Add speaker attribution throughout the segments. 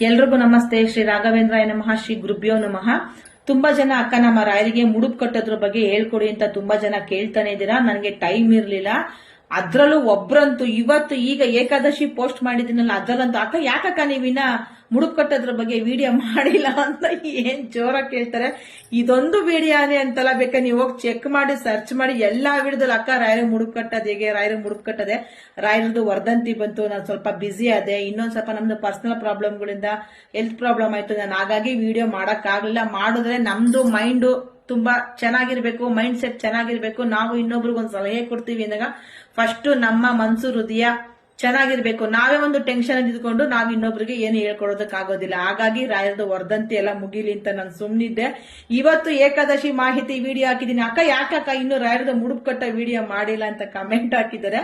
Speaker 1: ಎಲ್ರಿಗೂ ನಮಸ್ತೆ. ಶ್ರೀ ರಾಘವೇಂದ್ರಾಯ ನಮಃ, ಶ್ರೀ ಗುರುಭ್ಯೋ ನಮಃ. ತುಂಬಾ ಜನ ಅಕ್ಕ ನಮ್ಮ ರಾಯರಿಗೆ ಮುಡುಪು ಕಟ್ಟೋದ್ರ ಬಗ್ಗೆ ಹೇಳ್ಕೊಡಿ ಅಂತ ತುಂಬಾ ಜನ ಕೇಳ್ತಾನೆ ಇದ್ದೀರಾ. ನನಗೆ ಟೈಮ್ ಇರ್ಲಿಲ್ಲ. ಅದ್ರಲ್ಲೂ ಒಬ್ರಂತೂ ಇವತ್ತು ಈಗ ಏಕಾದಶಿ ಪೋಸ್ಟ್ ಮಾಡಿದಿನಲ್ಲ, ಅದ್ರಲ್ಲಂತೂ ಅಕ್ಕ ಯಾಕಕ್ಕ ನೀವಿನ್ನ ಮುಡುಪು ಕಟ್ಟೋದ್ರ ಬಗ್ಗೆ ವಿಡಿಯೋ ಮಾಡಿಲ್ಲ ಅಂತ ಏನ್ ಜೋರ ಕೇಳ್ತಾರೆ. ಇದೊಂದು ವಿಡಿಯೋನೇ ಅಂತಲ್ಲ, ಬೇಕಾ ನೀವು ಹೋಗಿ ಚೆಕ್ ಮಾಡಿ ಸರ್ಚ್ ಮಾಡಿ ಎಲ್ಲಾ ವಿಡಿಯೋದಲ್ಲಿ ಅಕ್ಕ ರಾಯರ ಮುಡುಪು ಕಟ್ಟೋದು ಹೇಗೆ, ರಾಯರ ಮುಡುಪು ಕಟ್ಟದೆ, ರಾಯರದು ವರ್ಧಂತಿ ಬಂತು, ನಾನು ಸ್ವಲ್ಪ ಬ್ಯುಸಿ ಆದೆ, ಇನ್ನೊಂದ್ ಸ್ವಲ್ಪ ನಮ್ದು ಪರ್ಸನಲ್ ಪ್ರಾಬ್ಲಮ್ಗಳಿಂದ ಹೆಲ್ತ್ ಪ್ರಾಬ್ಲಮ್ ಆಯ್ತು, ನಾನು ಹಾಗಾಗಿ ವಿಡಿಯೋ ಮಾಡಕ್ ಆಗ್ಲಿಲ್ಲ. ಮಾಡಿದ್ರೆ ನಮ್ದು ಮೈಂಡ್ ತುಂಬಾ ಚೆನ್ನಾಗಿರ್ಬೇಕು, ಮೈಂಡ್ ಸೆಟ್ ಚೆನ್ನಾಗಿರ್ಬೇಕು. ನಾವು ಇನ್ನೊಬ್ರಿಗೊಂದು ಸಲಹೆ ಕೊಡ್ತೀವಿ ಅಂದಾಗ ಫಸ್ಟ್ ನಮ್ಮ ಮನಸ್ಸು ಹೃದಯ ಚೆನ್ನಾಗಿರ್ಬೇಕು. ನಾವೇ ಒಂದು ಟೆನ್ಷನ್ ಇದ್ಕೊಂಡು ನಾವು ಇನ್ನೊಬ್ರಿಗೆ ಏನು ಹೇಳ್ಕೊಡೋದಕ್ಕಾಗೋದಿಲ್ಲ. ಹಾಗಾಗಿ ರಾಯರದ ವರ್ಧಂತಿ ಎಲ್ಲ ಮುಗಿಲಿ ಅಂತ ನಾನು ಸುಮ್ನಿದ್ದೆ. ಇವತ್ತು ಏಕಾದಶಿ ಮಾಹಿತಿ ವಿಡಿಯೋ ಹಾಕಿದೀನಿ. ಅಕ್ಕ ಯಾಕಕ್ಕ ಇನ್ನು ರಾಯರದ ಮುಡುಪು ಕಟ್ಟ ವಿಡಿಯೋ ಮಾಡಿಲ್ಲ ಅಂತ ಕಮೆಂಟ್ ಹಾಕಿದ್ದಾರೆ.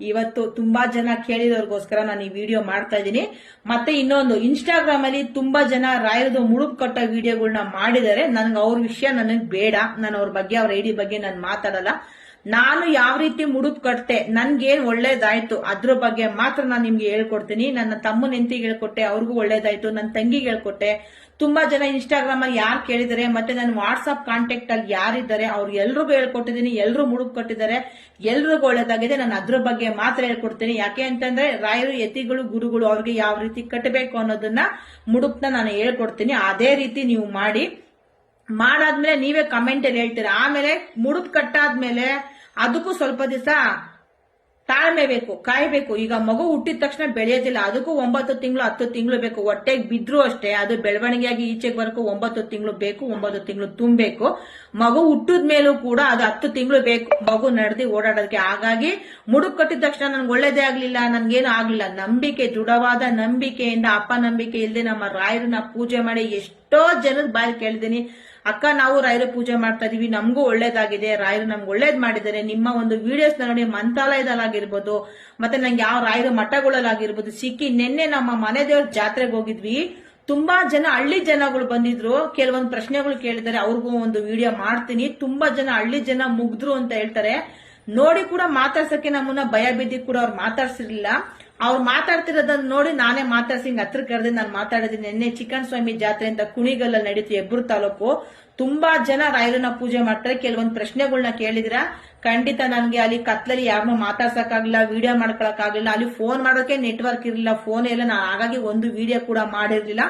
Speaker 1: ಇವತ್ತು ತುಂಬಾ ಜನ ಕೇಳಿದವ್ರಿಗೋಸ್ಕರ ನಾನು ಈ ವಿಡಿಯೋ ಮಾಡ್ತಾ ಇದ್ದೀನಿ. ಮತ್ತೆ ಇನ್ನೊಂದು, ಇನ್ಸ್ಟಾಗ್ರಾಮ್ ಅಲ್ಲಿ ತುಂಬಾ ಜನ ರಾಯರದ ಮುಡುಪು ಕಟ್ಟ ವಿಡಿಯೋಗಳನ್ನ ಮಾಡಿದ್ದಾರೆ. ನನ್ಗೆ ಅವ್ರ ವಿಷಯ ನನಗೆ ಬೇಡ, ನಾನು ಅವ್ರ ಬಗ್ಗೆ, ಅವ್ರ ಐಡಿ ಬಗ್ಗೆ ನಾನು ಮಾತಾಡಲ್ಲ. ನಾನು ಯಾವ ರೀತಿ ಮುಡುಪು ಕಟ್ತೆ, ನನ್ಗೇನ್ ಒಳ್ಳೇದಾಯ್ತು ಅದ್ರ ಬಗ್ಗೆ ಮಾತ್ರ ನಾನು ನಿಮ್ಗೆ ಹೇಳ್ಕೊಡ್ತೀನಿ. ನನ್ನ ತಮ್ಮನ ಹೆಂಡತಿಗೆ ಹೇಳ್ಕೊಟ್ಟೆ, ಅವ್ರಿಗೂ ಒಳ್ಳೇದಾಯ್ತು. ನನ್ನ ತಂಗಿಗೆ ಹೇಳ್ಕೊಟ್ಟೆ. ತುಂಬಾ ಜನ ಇನ್ಸ್ಟಾಗ್ರಾಮ್ ಅಲ್ಲಿ ಯಾರು ಕೇಳಿದ್ದಾರೆ, ಮತ್ತೆ ನನ್ನ ವಾಟ್ಸ್ಆಪ್ ಕಾಂಟ್ಯಾಕ್ಟ್ ಅಲ್ಲಿ ಯಾರಿದ್ದಾರೆ ಅವ್ರು ಎಲ್ರಿಗೂ ಹೇಳ್ಕೊಟ್ಟಿದ್ದೀನಿ. ಎಲ್ರು ಮುಡುಪು ಕಟ್ಟಿದ್ದಾರೆ, ಎಲ್ರಿಗೂ ಒಳ್ಳೇದಾಗಿದೆ. ನಾನು ಅದ್ರ ಬಗ್ಗೆ ಮಾತ್ರ ಹೇಳ್ಕೊಡ್ತೀನಿ. ಯಾಕೆ ಅಂತಂದ್ರೆ ರಾಯರು ಯತಿಗಳು ಗುರುಗಳು, ಅವ್ರಿಗೆ ಯಾವ ರೀತಿ ಕಟ್ಟಬೇಕು ಅನ್ನೋದನ್ನ ಮುಡುಪನ್ನ ನಾನು ಹೇಳ್ಕೊಡ್ತೀನಿ. ಅದೇ ರೀತಿ ನೀವು ಮಾಡಾದ್ಮೇಲೆ ನೀವೇ ಕಮೆಂಟ್ ಅಲ್ಲಿ ಹೇಳ್ತೀರಾ. ಆಮೇಲೆ ಮುಡುಪು ಕಟ್ಟಾದ್ಮೇಲೆ ಅದಕ್ಕೂ ಸ್ವಲ್ಪ ದಿವಸ ತಾಳ್ಮೆ ಬೇಕು, ಕಾಯ್ಬೇಕು. ಈಗ ಮಗು ಹುಟ್ಟಿದ ತಕ್ಷಣ ಬೆಳೆಯೋದಿಲ್ಲ, ಅದಕ್ಕೂ 9 ತಿಂಗಳು 10 ತಿಂಗಳು ಬೇಕು. ಹೊಟ್ಟೆಗೆ ಬಿದ್ರು ಅಷ್ಟೇ, ಅದು ಬೆಳವಣಿಗೆಯಾಗಿ ಈಚೆಗೆ ಬರಕು 9 ತಿಂಗಳು ಬೇಕು, 9 ತಿಂಗಳು ತುಂಬಬೇಕು. ಮಗು ಹುಟ್ಟಿದ ಮೇಲೂ ಕೂಡ ಅದು 10 ತಿಂಗಳು ಬೇಕು ಮಗು ನಡೆದಿ ಓಡಾಡೋದಕ್ಕೆ. ಹಾಗಾಗಿ ಮುಡುಪು ಕಟ್ಟಿದ ತಕ್ಷಣ ನನ್ಗೆ ಒಳ್ಳೇದೇ ಆಗ್ಲಿಲ್ಲ, ನನ್ಗೇನು ಆಗ್ಲಿಲ್ಲ. ನಂಬಿಕೆ, ದೃಢವಾದ ನಂಬಿಕೆಯಿಂದ, ಅಪನಂಬಿಕೆ ಇಲ್ಲದೆ ನಮ್ಮ ರಾಯರನ್ನ ಪೂಜೆ ಮಾಡಿ ಎಷ್ಟೋ ಜನದ ಬಾಯಿ ಕೇಳಿದೀನಿ. ಅಕ್ಕ ನಾವು ರಾಯರ ಪೂಜೆ ಮಾಡ್ತಾ ಇದೀವಿ, ನಮಗೂ ಒಳ್ಳೇದಾಗಿದೆ, ರಾಯರು ನಮ್ಗೆ ಒಳ್ಳೇದ್ ಮಾಡಿದ್ದಾರೆ. ನಿಮ್ಮ ಒಂದು ವಿಡಿಯೋಸ್ ನೋಡಿ ಮಂತ್ರಾಲಯದಲ್ಲಾಗಿರ್ಬೋದು, ಮತ್ತೆ ನಂಗೆ ಯಾವ ರಾಯರ ಮಠಗಳಲ್ಲಾಗಿರ್ಬೋದು ಸಿಕ್ಕಿ. ನಿನ್ನೆ ನಮ್ಮ ಮನೆ ದೇವ್ರ ಜಾತ್ರೆಗೆ ಹೋಗಿದ್ವಿ. ತುಂಬಾ ಜನ ಹಳ್ಳಿ ಜನಗಳು ಬಂದಿದ್ರು, ಕೆಲವೊಂದು ಪ್ರಶ್ನೆಗಳು ಕೇಳಿದ್ದಾರೆ. ಅವ್ರಿಗೂ ಒಂದು ವಿಡಿಯೋ ಮಾಡ್ತೀನಿ. ತುಂಬಾ ಜನ ಹಳ್ಳಿ ಜನ ಮುಗ್ದ್ರು ಅಂತ ಹೇಳ್ತಾರೆ. ನೋಡಿ ಕೂಡ ಮಾತಾಡ್ಸಕ್ಕೆ ನಮ್ಮನ್ನ ಭಯ ಬಿದ್ದಿ ಕೂಡ ಅವ್ರು ಮಾತಾಡ್ಸಿರ್ಲಿಲ್ಲ. ಅವ್ರು ಮಾತಾಡ್ತಿರೋದನ್ನ ನೋಡಿ ನಾನೇ ಮಾತಾಡ್ಸಿ ಹತ್ರ ಕರೆದಿ ನಾನು ಮಾತಾಡಿದ್ದೀನಿ. ನಿನ್ನೆ ಚಿಕ್ಕನ್ ಸ್ವಾಮಿ ಜಾತ್ರೆ ಅಂತ ಕುಣಿಗಲ್ಲ ನಡೀತು, ಹೆಬ್ಬೂರು ತಾಲೂಕು. ತುಂಬಾ ಜನ ರಾಯರನ್ನ ಪೂಜೆ ಮಾಡ್ತಾರೆ. ಕೆಲವೊಂದು ಪ್ರಶ್ನೆಗಳನ್ನ ಕೇಳಿದ್ರ, ಖಂಡಿತ ನನ್ಗೆ ಅಲ್ಲಿ ಕತ್ಲಲ್ಲಿ ಯಾರನ್ನೂ ಮಾತಾಡ್ಸಕ್ಕಾಗ್ಲಿಲ್ಲ, ವಿಡಿಯೋ ಮಾಡ್ಕೊಳಕ್ಕಾಗ್ಲಿಲ್ಲ. ಅಲ್ಲಿ ಫೋನ್ ಮಾಡೋಕೆ ನೆಟ್ವರ್ಕ್ ಇರಲಿಲ್ಲ, ಫೋನ್ ಎಲ್ಲ. ನಾನು ಹಾಗಾಗಿ ಒಂದು ವಿಡಿಯೋ ಕೂಡ ಮಾಡಿರ್ಲಿಲ್ಲ.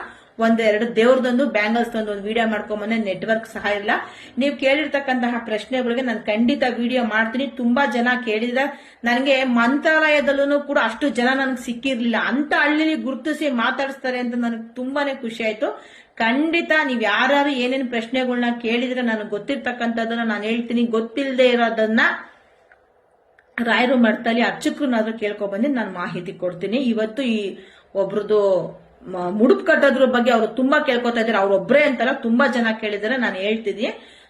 Speaker 1: ಒಂದೆರಡು ದೇವ್ರದೊಂದು ಬ್ಯಾಂಗಲ್ಸ್ ಒಂದು ವಿಡಿಯೋ ಮಾಡ್ಕೊಂಬಂದೆ, ನೆಟ್ವರ್ಕ್ ಸಹ ಇಲ್ಲ. ನೀವು ಕೇಳಿರ್ತಕ್ಕಂತಹ ಪ್ರಶ್ನೆಗಳಿಗೆ ನಾನು ಖಂಡಿತ ವಿಡಿಯೋ ಮಾಡ್ತೀನಿ. ತುಂಬಾ ಜನ ಕೇಳಿದ, ನನಗೆ ಮಂತ್ರಾಲಯದಲ್ಲೂ ಕೂಡ ಅಷ್ಟು ಜನ ನನಗೆ ಸಿಕ್ಕಿರ್ಲಿಲ್ಲ. ಅಂತ ಹಳ್ಳಿಲಿ ಗುರುತಿಸಿ ಮಾತಾಡಿಸ್ತಾರೆ ಅಂತ ನನಗೆ ತುಂಬಾನೇ ಖುಷಿ ಆಯ್ತು. ಖಂಡಿತ ನೀವ್ ಯಾರು ಏನೇನು ಪ್ರಶ್ನೆಗಳನ್ನ ಕೇಳಿದ್ರೆ ನನಗೆ ಗೊತ್ತಿರ್ತಕ್ಕಂಥದ್ದನ್ನ ನಾನು ಹೇಳ್ತೀನಿ. ಗೊತ್ತಿಲ್ಲದೆ ಇರೋದನ್ನ ರಾಯರು ಮಠದಲ್ಲಿ ಅರ್ಚಕರನ್ನಾದ್ರೂ ಕೇಳ್ಕೊಬಂದು ನಾನು ಮಾಹಿತಿ ಕೊಡ್ತೀನಿ. ಇವತ್ತು ಈ ಒಬ್ರದ್ದು ಮುಡುಪು ಕಟ್ಟೋದ್ರ ಬಗ್ಗೆ ಅವರು ತುಂಬಾ ಕೇಳ್ಕೊತಾ ಇದ್ದಾರೆ. ಅವ್ರೊಬ್ರೇ ಅಂತಲ್ಲ, ತುಂಬಾ ಜನ ಕೇಳಿದಾರೆ. ನಾನು ಹೇಳ್ತಿದ್ದೀನಿ,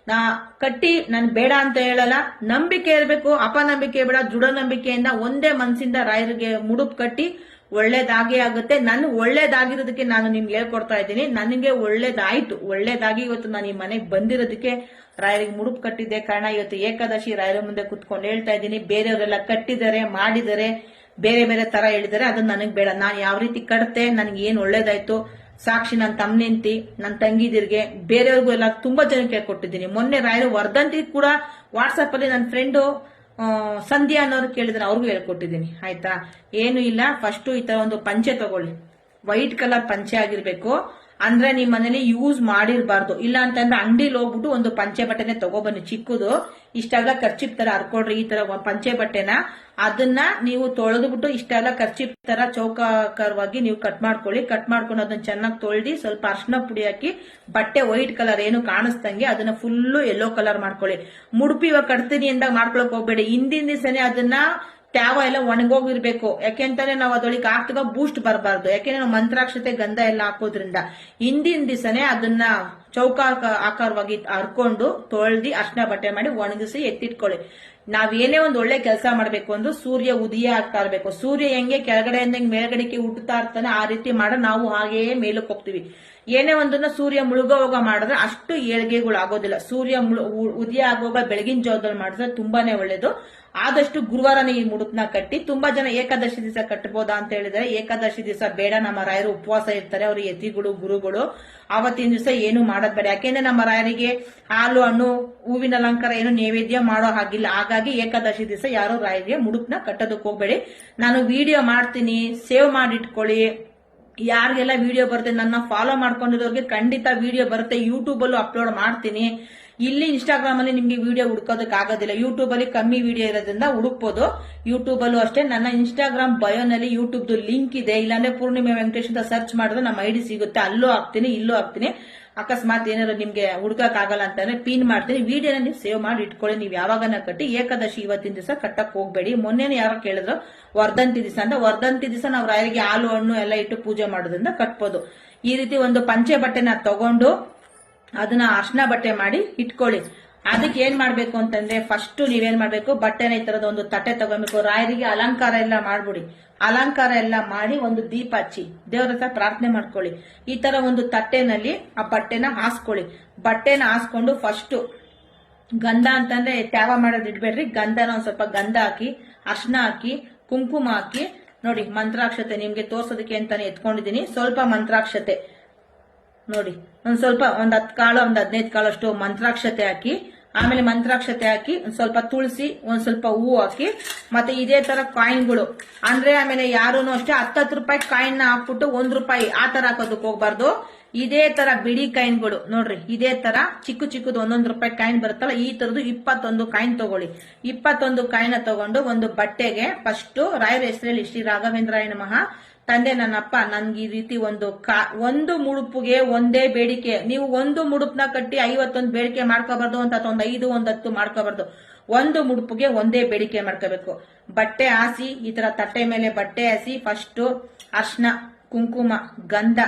Speaker 1: ನಾ ಕಟ್ಟಿ ನಾನು ಬೇಡ ಅಂತ ಹೇಳಲ್ಲ. ನಂಬಿಕೆ ಇರಬೇಕು, ಅಪನಂಬಿಕೆ ಬೇಡ. ದೃಢ ನಂಬಿಕೆಯಿಂದ ಒಂದೇ ಮನಸ್ಸಿಂದ ರಾಯರಿಗೆ ಮುಡುಪು ಕಟ್ಟಿ ಒಳ್ಳೇದಾಗೇ ಆಗುತ್ತೆ. ನಾನು ಒಳ್ಳೇದಾಗಿರೋದಕ್ಕೆ ನಾನು ನಿಮ್ಗೆ ಹೇಳ್ಕೊಡ್ತಾ ಇದ್ದೀನಿ. ನನಗೆ ಒಳ್ಳೇದಾಯ್ತು, ಒಳ್ಳೇದಾಗಿ ಇವತ್ತು ನಾನು ಈ ಮನೆಗೆ ಬಂದಿರೋದಕ್ಕೆ ರಾಯರಿಗೆ ಮುಡುಪು ಕಟ್ಟಿದ್ದೆ ಕಾರಣ. ಇವತ್ತು ಏಕಾದಶಿ ರಾಯರ ಮುಂದೆ ಕುತ್ಕೊಂಡು ಹೇಳ್ತಾ ಇದ್ದೀನಿ. ಬೇರೆಯವರೆಲ್ಲ ಕಟ್ಟಿದ್ದಾರೆ, ಮಾಡಿದ್ದಾರೆ, ಬೇರೆ ಬೇರೆ ತರ ಹೇಳಿದ್ದಾರೆ. ಅದನ್ನ ನನಗೆ ಬೇಡ. ನಾನು ಯಾವ ರೀತಿ ಕಟ್ತೆ, ನನಗೆ ಏನ್ ಒಳ್ಳೇದಾಯ್ತು, ಸಾಕ್ಷಿ ನನ್ನ ತಮ್ಮನೆಂತಿ, ನನ್ನ ತಂಗಿದಿರ್ಗೆ, ಬೇರೆಯವ್ರಿಗೂ ಎಲ್ಲ ತುಂಬಾ ಜನ ಕೇಳ್ಕೊಟ್ಟಿದ್ದೀನಿ. ಮೊನ್ನೆ ರಾಯರು ವರ್ಧಂತಿ ಕೂಡ ವಾಟ್ಸ್ಆಪ್ ಅಲ್ಲಿ ನನ್ನ ಫ್ರೆಂಡು ಸಂಧ್ಯಾ ಅನ್ನೋರು ಕೇಳಿದ್ರೆ ಅವ್ರಿಗೂ ಹೇಳ್ಕೊಟ್ಟಿದ್ದೀನಿ. ಆಯ್ತಾ, ಏನು ಇಲ್ಲ. ಫಸ್ಟ್ ಈ ತರ ಒಂದು ಪಂಚೆ ತಗೊಳ್ಳಿ, ವೈಟ್ ಕಲರ್ ಪಂಚೆ ಆಗಿರ್ಬೇಕು. ಅಂದ್ರೆ ನಿಮ್ ಮನೇಲಿ ಯೂಸ್ ಮಾಡಿರ್ಬಾರ್ದು. ಇಲ್ಲ ಅಂತಂದ್ರೆ ಅಂಗಡಿಲಿ ಹೋಗ್ಬಿಟ್ಟು ಒಂದು ಪಂಚೆ ಬಟ್ಟೆನೆ ತಗೊಬನ್ನಿ, ಚಿಕ್ಕದು. ಇಷ್ಟೆಲ್ಲ ಖರ್ಚಿಪ್ ತರ ಹರ್ಕೊಡ್ರಿ. ಈ ತರ ಪಂಚೆ ಬಟ್ಟೆನ ಅದನ್ನ ನೀವು ತೊಳೆದ್ಬಿಟ್ಟು ಇಷ್ಟೆಲ್ಲ ಖರ್ಚಿಪ್ ತರ ಚೌಕಾಕಾರವಾಗಿ ನೀವು ಕಟ್ ಮಾಡ್ಕೊಳ್ಳಿ. ಕಟ್ ಮಾಡ್ಕೊಂಡು ಅದನ್ನ ಚೆನ್ನಾಗಿ ತೊಳ್ದಿ, ಸ್ವಲ್ಪ ಅರ್ಶಿನ ಪುಡಿ ಹಾಕಿ, ಬಟ್ಟೆ ವೈಟ್ ಕಲರ್ ಏನು ಕಾಣಿಸ್ದಂಗೆ ಅದನ್ನ ಫುಲ್ಲು ಯೆಲ್ಲೋ ಕಲರ್ ಮಾಡ್ಕೊಳ್ಳಿ. ಮುಡುಪಿ ಇವಾಗ ಕಟ್ತೀನಿ ಅಂದಾಗ ಮಾಡ್ಕೊಳಕ್ ಹೋಗ್ಬೇಡಿ. ಹಿಂದಿನ ದಿವಸನೇ ಅದನ್ನ ತ್ಯಾವ ಎಲ್ಲ ಒಣಗೋಗಿರ್ಬೇಕು. ಯಾಕೆಂತಾನೆ ನಾವು ಅದೊಳಗೆ ಹಾಕ್ದಾಗ ಬೂಸ್ಟ್ ಬರಬಾರ್ದು. ಯಾಕೆಂದ್ರೆ ನಾವು ಮಂತ್ರಾಕ್ಷತೆ ಗಂಧ ಎಲ್ಲ ಹಾಕೋದ್ರಿಂದ ಹಿಂದಿನ ದಿವಸನೇ ಅದನ್ನ ಆಕಾರವಾಗಿ ಹರ್ಕೊಂಡು ತೊಳ್ದಿ ಅರ್ಶಿನ ಬಟ್ಟೆ ಮಾಡಿ ಒಣಗಿಸಿ ಎತ್ತಿಟ್ಕೊಳ್ಳಿ. ನಾವೇನೇ ಒಂದು ಒಳ್ಳೆ ಕೆಲಸ ಮಾಡ್ಬೇಕು ಅಂದ್ರೆ ಸೂರ್ಯ ಉದಯ ಆಗ್ತಾ ಇರ್ಬೇಕು. ಸೂರ್ಯ ಹೆಂಗೆ ಕೆಳಗಡೆಯಿಂದ ಮೇಲ್ಗಡೆಗೆ ಹುಟ್ಟುತ್ತಾ ಇರ್ತಾನೆ, ಆ ರೀತಿ ಮಾಡ ನಾವು ಹಾಗೆಯೇ ಮೇಲಕ್ಕೆ ಹೋಗ್ತೀವಿ. ಏನೇ ಒಂದನ್ನ ಸೂರ್ಯ ಮುಳುಗೋವಾಗ ಮಾಡಿದ್ರೆ ಅಷ್ಟು ಏಳ್ಗೆಗಳು ಆಗೋದಿಲ್ಲ. ಸೂರ್ಯ ಉದಯ ಆಗುವಾಗ ಬೆಳಗಿನ ಜಾವದಲ್ಲಿ ಮಾಡಿದ್ರೆ ತುಂಬಾನೇ ಒಳ್ಳೇದು. ಆದಷ್ಟು ಗುರುವಾರನೇ ಈ ಮುಡುಪ್ನ ಕಟ್ಟಿ. ತುಂಬಾ ಜನ ಏಕಾದಶಿ ದಿವಸ ಕಟ್ಟಬಹುದಾ ಅಂತ ಹೇಳಿದ್ರೆ ಏಕಾದಶಿ ದಿವಸ ಬೇಡ, ನಮ್ಮ ರಾಯರು ಉಪವಾಸ ಇರ್ತಾರೆ, ಅವರು ಯತಿಗಳು ಗುರುಗಳು, ಆವತ್ತಿನ ದಿವಸ ಏನು ಮಾಡೋದ್ ಬೇಡ. ಯಾಕೆಂದ್ರೆ ನಮ್ಮ ರಾಯರಿಗೆ ಹಾಲು ಹಣ್ಣು ಹೂವಿನ ಅಲಂಕಾರ ಏನು ನೈವೇದ್ಯ ಮಾಡೋ ಹಾಗಿಲ್ಲ. ಹಾಗಾಗಿ ಏಕಾದಶಿ ದಿವಸ ಯಾರು ರಾಯರಿಗೆ ಮುಡುಪ್ನ ಕಟ್ಟೋದಕ್ಕೆ ಹೋಗ್ಬೇಡಿ. ನಾನು ವಿಡಿಯೋ ಮಾಡ್ತೀನಿ, ಸೇವ್ ಮಾಡಿಟ್ಕೊಳ್ಳಿ. ಯಾರಿಗೆಲ್ಲ ವಿಡಿಯೋ ಬರುತ್ತೆ, ನನ್ನ ಫಾಲೋ ಮಾಡ್ಕೊಂಡಿರೋರಿಗೆ ಖಂಡಿತ ವಿಡಿಯೋ ಬರುತ್ತೆ. ಯೂಟ್ಯೂಬ್ ಅಲ್ಲೂ ಅಪ್ಲೋಡ್ ಮಾಡ್ತೀನಿ. ಇಲ್ಲಿ ಇನ್ಸ್ಟಾಗ್ರಾಮ್ ಅಲ್ಲಿ ನಿಮ್ಗೆ ವಿಡಿಯೋ ಹುಡ್ಕೋದಕ್ಕೆ ಆಗೋದಿಲ್ಲ. ಯೂಟ್ಯೂಬ್ ಅಲ್ಲಿ ಕಮ್ಮಿ ವಿಡಿಯೋ ಇರೋದ್ರಿಂದ ಹುಡುಕ್ಬೋದು. ಯೂಟ್ಯೂಬ್ ಅಲ್ಲೂ ಅಷ್ಟೇ. ನನ್ನ ಇನ್ಸ್ಟಾಗ್ರಾಮ್ ಬಯೋನಲ್ಲಿ ಯೂಟ್ಯೂಬ್ ಲಿಂಕ್ ಇದೆ. ಇಲ್ಲಾಂದ್ರೆ ಪೂರ್ಣಿಮೆ ವೆಂಕಟೇಶ್ ಅಂತ ಸರ್ಚ್ ಮಾಡಿದ್ರೆ ನಮ್ಮ ಐಡಿ ಸಿಗುತ್ತೆ. ಅಲ್ಲೂ ಹಾಕ್ತೀನಿ, ಇಲ್ಲೂ ಹಾಕ್ತೀನಿ. ಅಕಸ್ಮಾತ್ ಏನಾದ್ರು ನಿಮ್ಗೆ ಹುಡ್ಕಕ್ ಆಗಲ್ಲ ಅಂತಂದ್ರೆ ಪಿನ್ ಮಾಡ್ತೀನಿ. ವಿಡಿಯೋನ ನೀವು ಸೇವ್ ಮಾಡಿ ಇಟ್ಕೊಳ್ಳಿ. ನೀವು ಯಾವಾಗನ ಕಟ್ಟಿ. ಏಕಾದಶಿ ಇವತ್ತಿನ ದಿವಸ ಕಟ್ಟಕ್ ಹೋಗ್ಬೇಡಿ. ಮೊನ್ನೆನೇ ಯಾರೋ ಕೇಳಿದ್ರು ವರ್ಧಂತಿ ದಿವಸ ಅಂತ. ವರ್ಧಂತಿ ದಿವಸ ನಾವು ರಾಯರಿಗೆ ಹಾಲು ಹಣ್ಣು ಎಲ್ಲ ಇಟ್ಟು ಪೂಜೆ ಮಾಡೋದ್ರಿಂದ ಕಟ್ಬೋದು. ಈ ರೀತಿ ಒಂದು ಪಂಚೆ ಬಟ್ಟೆನ ತಗೊಂಡು ಅದನ್ನ ಅರ್ಶನ ಬಟ್ಟೆ ಮಾಡಿ ಇಟ್ಕೊಳ್ಳಿ. ಅದಕ್ಕೆ ಏನ್ ಮಾಡ್ಬೇಕು ಅಂತಂದ್ರೆ ಫಸ್ಟ್ ನೀವೇನ್ ಮಾಡ್ಬೇಕು, ಬಟ್ಟೆನ ಈ ತರದ ಒಂದು ತಟ್ಟೆ ತಗೋಬೇಕು. ರಾಯರಿಗೆ ಅಲಂಕಾರ ಎಲ್ಲ ಮಾಡ್ಬಿಡಿ. ಅಲಂಕಾರ ಎಲ್ಲ ಮಾಡಿ ಒಂದು ದೀಪ ಹಚ್ಚಿ ದೇವರ ಹತ್ರ ಪ್ರಾರ್ಥನೆ ಮಾಡ್ಕೊಳ್ಳಿ. ಈ ತರ ಒಂದು ತಟ್ಟೆನಲ್ಲಿ ಆ ಬಟ್ಟೆನ ಹಾಸ್ಕೊಳ್ಳಿ. ಬಟ್ಟೆನ ಹಾಸ್ಕೊಂಡು ಫಸ್ಟ್ ಗಂಧ ಅಂತಂದ್ರೆ ತ್ಯಾವ ಮಾಡೋದು ಇಡ್ಬೇಡ್ರಿ. ಗಂಧನ ಒಂದ್ ಸ್ವಲ್ಪ ಗಂಧ ಹಾಕಿ, ಅರ್ಶನ ಹಾಕಿ, ಕುಂಕುಮ ಹಾಕಿ, ನೋಡಿ ಮಂತ್ರಾಕ್ಷತೆ ನಿಮ್ಗೆ ತೋರ್ಸೋದಕ್ಕೆ ಅಂತಾನೆ ಎತ್ಕೊಂಡಿದೀನಿ. ಸ್ವಲ್ಪ ಮಂತ್ರಾಕ್ಷತೆ ನೋಡಿ, ಒಂದ್ ಸ್ವಲ್ಪ 10 ಕಾಳು 15 ಕಾಳು ಅಷ್ಟು ಮಂತ್ರಾಕ್ಷತೆ ಹಾಕಿ, ಆಮೇಲೆ ಮಂತ್ರಾಕ್ಷತೆ ಹಾಕಿ ಒಂದ್ ಸ್ವಲ್ಪ ತುಳಸಿ, ಒಂದ್ ಸ್ವಲ್ಪ ಹೂವು ಹಾಕಿ, ಮತ್ತೆ ಇದೇ ತರ ಕಾಯಿನ್ಗಳು ಅಂದ್ರೆ ಆಮೇಲೆ ಯಾರೂನು ಅಷ್ಟೇ 10 ರೂಪಾಯಿ ಕಾಯಿನ್ ಹಾಕ್ಬಿಟ್ಟು 1 ರೂಪಾಯಿ ಆ ತರ ಹಾಕೋದಕ್ಕೆ ಹೋಗ್ಬಾರ್ದು. ಇದೇ ತರ ಬಿಡಿ ಕಾಯಿನ್ಗಳು ನೋಡ್ರಿ, ಇದೇ ತರ ಚಿಕ್ಕದು 1 ರೂಪಾಯಿ ಕಾಯಿನ್ ಬರುತ್ತಲ್ಲ, ಈ ತರದ್ದು 21 ಕಾಯಿನ್ ತಗೊಳ್ಳಿ. 21 ಕಾಯಿನ ತಗೊಂಡು ಒಂದು ಬಟ್ಟೆಗೆ ಫಸ್ಟ್ ರಾಯರ ಹೆಸರಲ್ಲಿ ಶ್ರೀ ರಾಘವೇಂದ್ರಾಯ ನಮಃ, ತಂದೆ ನನ್ನಪ್ಪ ನನ್ಗೆ ಈ ರೀತಿ ಒಂದು ಮುಡುಪಿಗೆ ಒಂದೇ ಬೇಡಿಕೆ. ನೀವು ಒಂದು ಮುಡುಪ್ನ ಕಟ್ಟಿ 51 ಬೇಡಿಕೆ ಮಾಡ್ಕೋಬಾರ್ದು ಅಂತ, ಒಂದು 5 ಒಂದು 10 ಮಾಡ್ಕೋಬಾರ್ದು. ಒಂದು ಮುಡುಪಿಗೆ ಒಂದೇ ಬೇಡಿಕೆ ಮಾಡ್ಕೋಬೇಕು. ಬಟ್ಟೆ ಹಾಸಿ, ಈ ತರ ತಟ್ಟೆ ಮೇಲೆ ಬಟ್ಟೆ ಹಾಸಿ ಫಸ್ಟ್ ಅರ್ಶನ, ಕುಂಕುಮ, ಗಂಧ,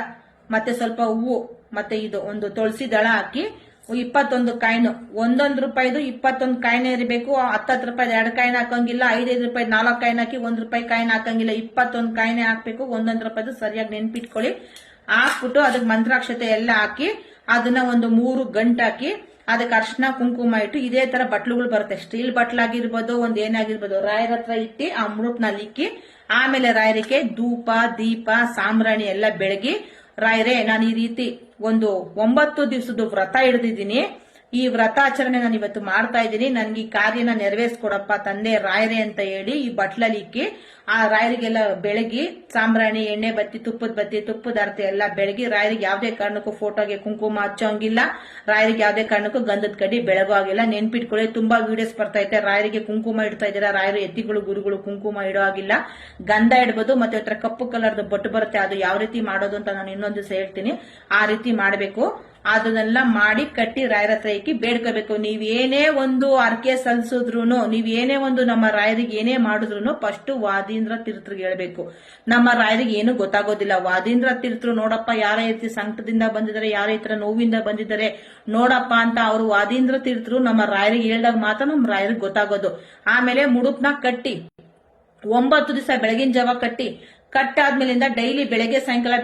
Speaker 1: ಮತ್ತೆ ಸ್ವಲ್ಪ ಹೂವು, ಮತ್ತೆ ಇದು ಒಂದು ತುಳಸಿ ದಳ ಹಾಕಿ 21 ಕಾಯಿನು, 1 ರೂಪಾಯಿದು 21 ಕಾಯಿನ್ ಇರಬೇಕು. 10 ರೂಪಾಯಿ 2 ಕಾಯಿನ್ ಹಾಕಂಗಿಲ್ಲ, 5 ರೂಪಾಯಿ 4 ಕಾಯಿನ್ ಹಾಕಿ 1 ರೂಪಾಯಿ ಕಾಯಿನ್ ಹಾಕಂಗಿಲ್ಲ. 21 ಕಾಯಿನ್ ಹಾಕ್ಬೇಕು. 1 ರೂಪಾಯಿದು ಸರಿಯಾಗಿ ನೆನ್ಪಿಟ್ಕೊಳ್ಳಿ. ಹಾಕ್ಬಿಟ್ಟು ಅದಕ್ಕೆ ಮಂತ್ರಾಕ್ಷತೆ ಎಲ್ಲ ಹಾಕಿ ಅದನ್ನ ಒಂದು 3 ಗಂಟೆ ಹಾಕಿ ಅದಕ್ಕೆ ಅರ್ಶನ ಕುಂಕುಮ ಇಟ್ಟು ಇದೇ ತರ ಬಟ್ಲುಗಳು ಬರುತ್ತೆ. ಸ್ಟೀಲ್ ಬಟ್ಲಾಗಿರ್ಬೋದು, ಒಂದ್ ಏನಾಗಿರ್ಬೋದು, ರಾಯರ ಹತ್ರ ಇಟ್ಟು ಆ ಮುಡುಪ್ನಲ್ಲಿ ಇಕ್ಕಿ ಆಮೇಲೆ ರಾಯರಿಗೆ ಧೂಪ ದೀಪ ಸಾಂಬ್ರಾಣಿ ಎಲ್ಲ ಬೆಳಗಿ, ರಾಯರೇ ನಾನು ಈ ರೀತಿ ಒಂದು 9 ದಿವಸದ ವ್ರತ ಹಿಡಿದಿದ್ದೀನಿ. ಈ ವ್ರತಾಚರಣೆ ನಾನು ಇವತ್ತು ಮಾಡ್ತಾ ಇದ್ದೀನಿ. ನನ್ಗೆ ಈ ಕಾರ್ಯನ ನೆರವೇರಿಸ್ಕೊಡಪ್ಪ ತಂದೆ ರಾಯರೇ ಅಂತ ಹೇಳಿ ಈ ಬಟ್ಲಲ್ಲಿ ಇಕ್ಕಿ ಆ ರಾಯರಿಗೆಲ್ಲ ಬೆಳಗಿ ಸಾಂಬ್ರಾಣಿ, ಎಣ್ಣೆ ಬತ್ತಿ, ತುಪ್ಪದ ಅರ್ತಿ ಎಲ್ಲ ಬೆಳಗಿ ರಾಯರಿಗೆ ಯಾವುದೇ ಕಾರಣಕ್ಕೂ ಫೋಟೋಗೆ ಕುಂಕುಮ ಹಚ್ಚೋಂಗಿಲ್ಲ. ರಾಯರಿಗೆ ಯಾವುದೇ ಕಾರಣಕ್ಕೂ ಗಂಧದ ಕಡ್ಡಿ ಬೆಳಗೋ ಆಗಿಲ್ಲ. ನೆನ್ಪಿಟ್ಕೊಳ್ಳಿ, ತುಂಬಾ ವಿಡಿಯೋಸ್ ಬರ್ತಾ ಇದೆ. ರಾಯರಿಗೆ ಕುಂಕುಮ ಇಡ್ತಾ ಇದ್ದೀರಾ, ರಾಯರು ಎತ್ತಿಗಳು ಗುರುಗಳು ಕುಂಕುಮ ಇಡೋ ಆಗಿಲ್ಲ. ಗಂಧ ಇಡ್ಬೋದು. ಮತ್ತೆ ಒಂಥರ ಕಪ್ಪು ಕಲರ್ದು ಬೊಟ್ಟು ಬರುತ್ತೆ, ಅದು ಯಾವ ರೀತಿ ಮಾಡೋದು ಅಂತ ನಾನು ಇನ್ನೊಂದು ದಿವಸ ಹೇಳ್ತೀನಿ. ಆ ರೀತಿ ಮಾಡಬೇಕು. ಅದನ್ನೆಲ್ಲ ಮಾಡಿ ಕಟ್ಟಿ ರಾಯರ ಹತ್ರ ಇಕ್ಕಿ ಬೇಡ್ಕೋಬೇಕು. ನೀವೇನೇ ಒಂದು ಅರ್ಕೆ ಸಲ್ಲಿಸಿದ್ರುನು, ನೀವೇನೇ ಒಂದು ನಮ್ಮ ರಾಯರಿಗೆ ಏನೇ ಮಾಡಿದ್ರು ಫಸ್ಟ್ ವಾದೀಂದ್ರ ತೀರ್ಥರಿಗೆ ಹೇಳ್ಬೇಕು. ನಮ್ಮ ರಾಯರಿಗೆ ಏನು ಗೊತ್ತಾಗೋದಿಲ್ಲ. ವಾದೀಂದ್ರ ತೀರ್ಥರು ನೋಡಪ್ಪ ಯಾರ ರೀತಿ ಸಂಕಟದಿಂದ ಬಂದಿದ್ದಾರೆ, ಯಾರ ಈ ತರ ನೋವಿಂದ ಬಂದಿದ್ದಾರೆ ನೋಡಪ್ಪ ಅಂತ ಅವರು ವಾದೀಂದ್ರ ತೀರ್ಥರು ನಮ್ಮ ರಾಯರಿಗೆ ಹೇಳ್ದಾಗ ಮಾತ್ರ ನಮ್ಮ ರಾಯರಿಗೆ ಗೊತ್ತಾಗೋದು. ಆಮೇಲೆ ಮುಡುಪ್ನ ಕಟ್ಟಿ 9 ದಿವಸ ಬೆಳಗಿನ ಜಾವ ಕಟ್ಟಾದ್ಮೇಲಿಂದ ಡೈಲಿ ಬೆಳಗ್ಗೆ ಸಾಯಂಕಾಲ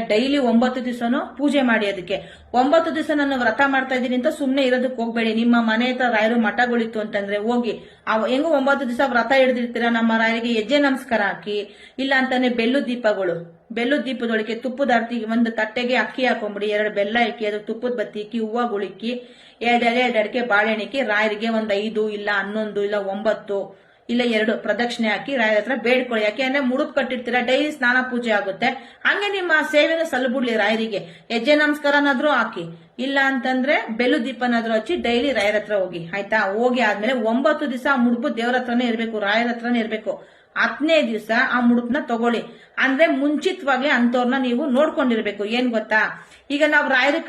Speaker 1: ಡೈಲಿ 9 ದಿವಸನು ಪೂಜೆ ಮಾಡಿ. ಅದಕ್ಕೆ 9 ದಿವಸ ನಾನು ವ್ರತ ಮಾಡ್ತಾ ಇದ್ದೀನಿ ಅಂತ ಸುಮ್ನೆ ಇರೋದಕ್ಕೆ ಹೋಗ್ಬೇಡಿ. ನಿಮ್ಮ ಮನೆ ಹತ್ರ ರಾಯರು ಮಠಗಳಿತ್ತು ಅಂತಂದ್ರೆ ಹೋಗಿ ಹೆಂಗೋ 9 ದಿವಸ ವ್ರತ ಹಿಡಿದಿರ್ತೀರಾ, ನಮ್ಮ ರಾಯರಿಗೆ ಹೆಜ್ಜೆ ನಮಸ್ಕಾರ ಹಾಕಿ, ಇಲ್ಲ ಅಂತಾನೆ ಬೆಲ್ಲು ದೀಪದೊಳಗೆ ತುಪ್ಪದ ಅರ್ತಿ ಒಂದು ತಟ್ಟೆಗೆ ಅಕ್ಕಿ ಹಾಕೊಂಬಿಡಿ, 2 ಬೆಲ್ಲ ಇಕ್ಕಿ, ಅದು ತುಪ್ಪದ ಬತ್ತಿ ಇಕ್ಕಿ, ಹೂವಗಳಿಕ್ಕಿ, 2 ಎಲೆ 2 ಅಡಿಕೆ ಬಾಳೆಹಣ್ಣು ಇಕ್ಕಿ, ರಾಯರಿಗೆ ಒಂದು 5 ಇಲ್ಲ 11 ಇಲ್ಲ 9 ಇಲ್ಲ 2 ಪ್ರದಕ್ಷಿಣೆ ಹಾಕಿ ರಾಯರ ಹತ್ರ ಬೇಡ್ಕೊಳ್ಳಿ. ಯಾಕೆ ಅಂದ್ರೆ ಮುಡುಪ್ ಕಟ್ಟಿರ್ತೀರಾ, ಡೈಲಿ ಸ್ನಾನ ಪೂಜೆ ಆಗುತ್ತೆ. ಹಂಗೆ ನಿಮ್ಮ ಸೇವೆನ ಸಲ್ಲಬಿಡ್ಲಿ ರಾಯರಿಗೆ. ಹೆಜ್ಜೆ ನಮಸ್ಕಾರನಾದ್ರೂ ಹಾಕಿ, ಇಲ್ಲ ಅಂತಂದ್ರೆ ಬೆಲ್ಲು ದೀಪನಾದ್ರೂ ಹಚ್ಚಿ ಡೈಲಿ ರಾಯರ ಹತ್ರ ಹೋಗಿ. ಆಯ್ತಾ? ಹೋಗಿ ಆದ್ಮೇಲೆ 9 ದಿವಸ ಆ ಮುಡುಪು ದೇವರ ಹತ್ರನೇ ಇರ್ಬೇಕು, ರಾಯರ ಹತ್ರನೇ ಇರ್ಬೇಕು. 10ನೇ ದಿವಸ ಆ ಮುಡುಪ್ನ ತಗೊಳ್ಳಿ. ಅಂದ್ರೆ ಮುಂಚಿತವಾಗಿ ಅಂತವ್ರನ್ನ ನೀವು ನೋಡ್ಕೊಂಡಿರ್ಬೇಕು. ಏನ್ ಗೊತ್ತಾ, ಈಗ ನಾವು ರಾಯರು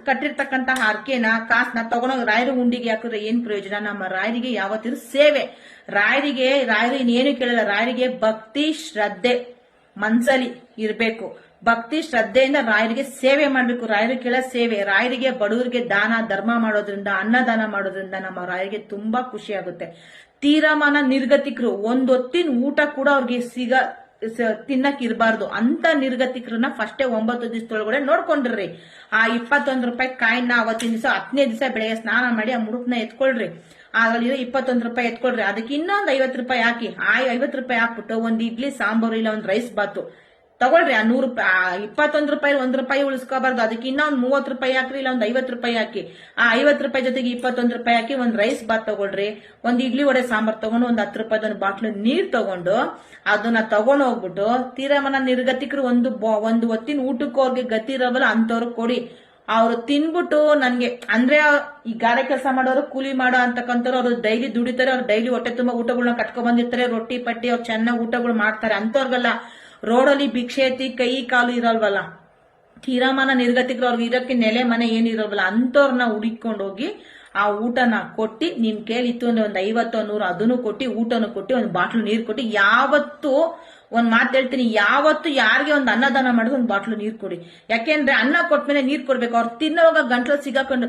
Speaker 1: ಕಟ್ಟಿರ್ತಕ್ಕಂತಹ ಹರಕೆನ ಕಾಸನ್ನ ತಗೊಂಡೋಗಿ ರಾಯರು ಉಂಡಿಗೆ ಹಾಕಿದ್ರೆ ಏನ್ ಪ್ರಯೋಜನ? ನಮ್ಮ ರಾಯರಿಗೆ ಯಾವತ್ತಿದ್ರು ಸೇವೆ. ರಾಯರು ಇನ್ನೇನು ಕೇಳಲ್ಲ. ರಾಯರಿಗೆ ಭಕ್ತಿ ಶ್ರದ್ಧೆ ಮನ್ಸಲ್ಲಿ ಇರ್ಬೇಕು. ಭಕ್ತಿ ಶ್ರದ್ಧೆಯಿಂದ ರಾಯರಿಗೆ ಸೇವೆ ಮಾಡ್ಬೇಕು. ರಾಯರು ಕೇಳ ಸೇವೆ. ರಾಯರಿಗೆ ಬಡವರಿಗೆ ದಾನ ಧರ್ಮ ಮಾಡೋದ್ರಿಂದ, ಅನ್ನದಾನ ಮಾಡೋದ್ರಿಂದ ನಮ್ಮ ರಾಯರಿಗೆ ತುಂಬಾ ಖುಷಿ ಆಗುತ್ತೆ. ತೀರಮಾನ ನಿರ್ಗತಿಕರು, ಒಂದೊತ್ತಿನ ಊಟ ಕೂಡ ಅವ್ರಿಗೆ ತಿನ್ನಕ್ ಇರಬಾರ್ದು ಅಂತ ನಿರ್ಗತಿಕರನ್ನ ಫಸ್ಟೇ 9 ದಿವಸದೊಳಗಡೆ ನೋಡ್ಕೊಂಡಿರ್ರಿ. ಆ 21 ರೂಪಾಯಿ ಕಾಯಿನ ಅವತ್ತಿನ ದಿವಸ 10ನೇ ದಿವಸ ಬೆಳಗ್ಗೆ ಸ್ನಾನ ಮಾಡಿ ಆ ಮುಡುಪ್ನ ಎತ್ಕೊಳ್ರಿ. ಅದ್ರಲ್ಲಿರೋ 21 ರೂಪಾಯಿ ಎತ್ಕೊಳ್ರಿ, ಅದಕ್ಕೆ ಇನ್ನೊಂದು 50 ರೂಪಾಯಿ ಹಾಕಿ, ಆ 50 ರೂಪಾಯಿ ಹಾಕ್ಬಿಟ್ಟು ಒಂದ್ ಇಡ್ಲಿ ಸಾಂಬಾರು ಇಲ್ಲ ಒಂದ್ ರೈಸ್ ಬಾತು ತಗೊಳ್ರಿ. ಆ 100 ರೂಪಾಯಿ 21 ರೂಪಾಯಿ 1 ರೂಪಾಯಿ ಉಳಿಸ್ಕೋಬಾರ್ದು, ಅದಕ್ಕೆ ಇನ್ನೊಂದು 30 ರೂಪಾಯಿ ಹಾಕ್ರಿ, ಇಲ್ಲ ಒಂದ್ 50 ರೂಪಾಯಿ ಹಾಕಿ. ಆ 50 ರೂಪಾಯಿ ಜೊತೆಗೆ 21 ರೂಪಾಯಿ ಹಾಕಿ ಒಂದ್ ರೈಸ್ ಬಾತ್ ತಗೊಳ್ರಿ, ಒಂದ್ ಇಡ್ಲಿ ವಡೆ ಸಾಂಬಾರ್ ತಗೊಂಡು ಒಂದ್ 10 ರೂಪಾಯಿ ಒಂದು ಬಾಟ್ಲು ನೀರ್ ತಗೊಂಡು ಅದನ್ನ ತಗೊಂಡು ಹೋಗ್ಬಿಟ್ಟು ತೀರಮನ ನಿರ್ಗತಿಕರು ಒಂದು ಹೊತ್ತಿನ ಊಟಕ್ಕೂ ಅವ್ರಿಗೆ ಗತಿ ಇರೋವಲ್ಲ ಅಂತವ್ರಿಗೆ ಕೊಡಿ. ಅವ್ರು ತಿನ್ಬಿಟ್ಟು ನನ್ಗೆ ಅಂದ್ರೆ ಈ ಗಾರೆ ಕೆಲಸ ಮಾಡೋರು, ಕೂಲಿ ಮಾಡೋ ಅಂತಕ್ಕಂಥವ್ರು, ಅವ್ರು ಡೈಲಿ ದುಡಿತಾರೆ, ಅವ್ರು ಡೈಲಿ ಹೊಟ್ಟೆ ತುಂಬಾ ಊಟಗಳನ್ನ ಕಟ್ಕೊಂಡ್ ಬಂದಿರ್ತಾರೆ, ರೊಟ್ಟಿ ಪಟ್ಟಿ ಅವ್ರು ಚೆನ್ನಾಗಿ ಊಟಗಳು ಮಾಡ್ತಾರೆ. ಅಂತವ್ರಿಗೆಲ್ಲ ರೋಡಲ್ಲಿ ಭಿಕ್ಷೆ ಎತ್ತಿ ಕೈ ಕಾಲು ಇರಲ್ವಲ್ಲ, ತೀರಾಮಾನ ನಿರ್ಗತಿಕರು, ಅವ್ರಿಗೆ ಇರಕ್ಕೆ ನೆಲೆ ಮನೆ ಏನಿರಲ್ವಲ್ಲ ಅಂತವ್ರನ್ನ ಹುಡುಕೊಂಡೋಗಿ ಆ ಊಟನ ಕೊಟ್ಟಿ, ನಿಮ್ ಕೇಳಿತ್ತು ಅಂದ್ರೆ ಒಂದ್ 50 100 ಅದನ್ನು ಕೊಟ್ಟಿ, ಊಟನು ಕೊಟ್ಟಿ, ಒಂದ್ ಬಾಟ್ಲು ನೀರ್ ಕೊಟ್ಟಿ. ಯಾವತ್ತು ಒಂದ್ ಮಾತು ಹೇಳ್ತೀನಿ, ಯಾವತ್ತು ಯಾರಿಗೆ ಒಂದ್ ಅನ್ನದಾನ ಮಾಡಿದ್ರೆ ಒಂದ್ ಬಾಟ್ಲು ನೀರ್ ಕೊಡಿ. ಯಾಕೆಂದ್ರೆ ಅನ್ನ ಕೊಟ್ಮೇಲೆ ನೀರ್ ಕೊಡ್ಬೇಕು. ಅವ್ರು ತಿನ್ನೋವಾಗ ಗಂಟ್ಲು ಸಿಗಾಕೊಂಡು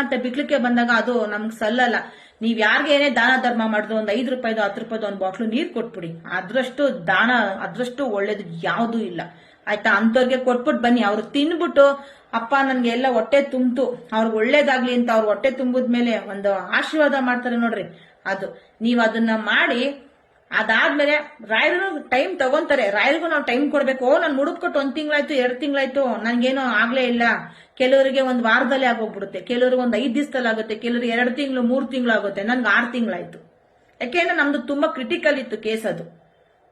Speaker 1: ಅಂತ ಬಿಕ್ಲಿಕ್ಕೆ ಬಂದಾಗ ಅದು ನಮ್ಗ್ ಸಲ್ಲಲ್ಲ. ನೀವ್ ಯಾರಿಗೆ ಏನೇ ದಾನ ಧರ್ಮ ಮಾಡಿದ್ರು ಒಂದ್ 5 ರೂಪಾಯಿದು 10 ರೂಪಾಯಿದು ಒಂದ್ ಬಾಟ್ಲು ನೀರ್ ಕೊಟ್ಬಿಡಿ. ಅದ್ರಷ್ಟು ಒಳ್ಳೇದು ಯಾವ್ದು ಇಲ್ಲ, ಆಯ್ತಾ? ಅಂತವ್ರಿಗೆ ಕೊಟ್ಬಿಟ್ಟು ಬನ್ನಿ. ಅವ್ರು ತಿನ್ಬಿಟ್ಟು ಅಪ್ಪ ನನ್ಗೆ ಎಲ್ಲ ಹೊಟ್ಟೆ ತುಂಬಿತು, ಅವ್ರಿಗೆ ಒಳ್ಳೇದಾಗ್ಲಿ ಅಂತ ಅವ್ರ ಹೊಟ್ಟೆ ತುಂಬಿದ್ಮೇಲೆ ಒಂದು ಆಶೀರ್ವಾದ ಮಾಡ್ತಾರೆ ನೋಡ್ರಿ, ಅದು ನೀವ್ ಅದನ್ನ ಮಾಡಿ. ಅದಾದ್ಮೇಲೆ ರಾಯರು ಟೈಮ್ ತಗೊಂತಾರೆ, ರಾಯರಿಗೂ ನಾವು ಟೈಮ್ ಕೊಡ್ಬೇಕು. ನಾನು ಮುಡುಕ್ಕೊಟ್ಟು 1 ತಿಂಗಳಾಯ್ತು 2 ತಿಂಗಳಾಯ್ತು ನನ್ಗೇನೋ ಆಗ್ಲೇ ಇಲ್ಲ. ಕೆಲವರಿಗೆ ಒಂದ್ ವಾರದಲ್ಲಿ ಆಗೋಗ್ಬಿಡುತ್ತೆ, ಕೆಲವ್ರಿಗೆ ಒಂದ್ 5 ದಿವಸದಲ್ಲಿ ಆಗುತ್ತೆ, ಕೆಲವ್ರಿಗೆ 2 ತಿಂಗಳು 3 ತಿಂಗಳು ಆಗುತ್ತೆ. ನನ್ಗೆ 6 ತಿಂಗಳಾಯ್ತು. ಯಾಕೆಂದ್ರೆ ನಮ್ದು ತುಂಬಾ ಕ್ರಿಟಿಕಲ್ ಇತ್ತು ಕೇಸ್. ಅದು